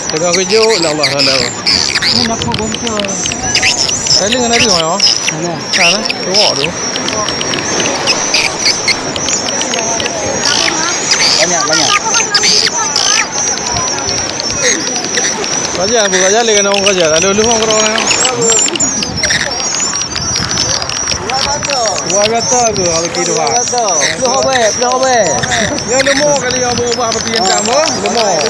Tengah kerja lah Allah Allah. Ni nak bongkar. Kali dengan hari mana? Mana? Sana, tengok tu. Banyak. Kerja apa kerja lagi nak orang kerja. Ada lu orang orang. Buat kata tu kalau kita buat. Peluk apa? Yang lemah kali yang berubah seperti yang sama. Lemah.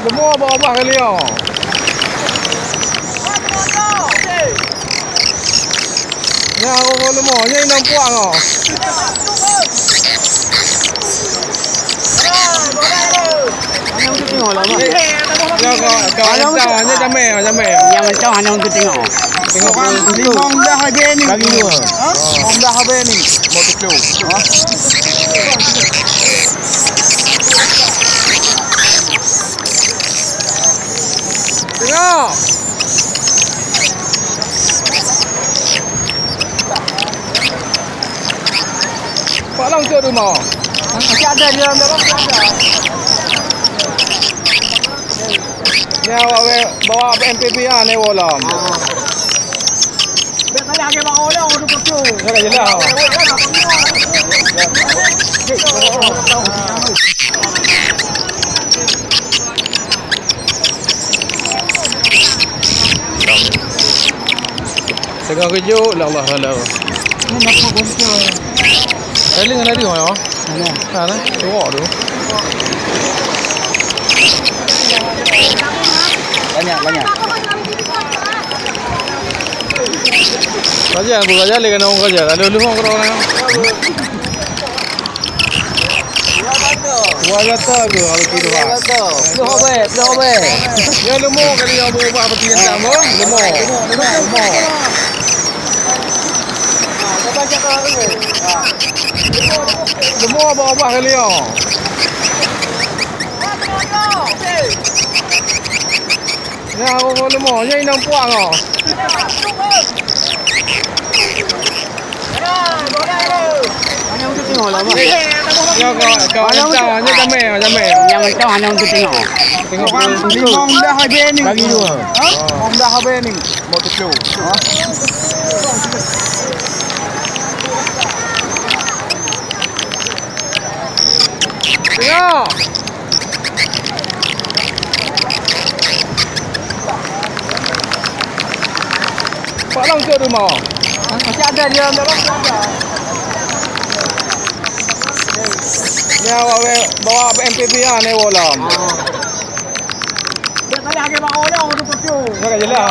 Lemah berubah kali yang. Ya, orang lemah. Yang nak puang ah. Hanya untuk tengok lah. Ya, kau hanya jamai. Yang macam hanya untuk tengok. Tengok Limong dah habis ni. Bagi dua. Limong dah habis ni. Mau tu. Tengok. Pak Long ke rumah? Masih ada di dalam ada. Ni awak bawa MPP ni walam. Biar kali bawa orang untuk tu. Dah jelas. Tengah kerja lah Allah Allah. Ni nak bongkar. Kali dengan hari mana? Mana? Sana, tengok tu. Banyak. Kerja apa kerja lagi nak orang kerja. Ada lu orang. Buat kata tu kalau kita buat. Peluk apa? Yang lemah kali yang berubah seperti yang sama. Lemah. Lemah berubah kali yang. Ya, orang lemah. Yang nak puang ah. Hanya untuk tengok lah. Ya, kau hanya jamai. Yang macam hanya untuk tengok. Tengok Limong dah habis ni. Bagi dua. Limong dah habis ni. Mau tu. Tengok. Pak Long ke rumah? Masih ada di dalam ada. Ni awak bawa MPP ni walam. Biar kali bawa orang untuk tu. Dah jelas.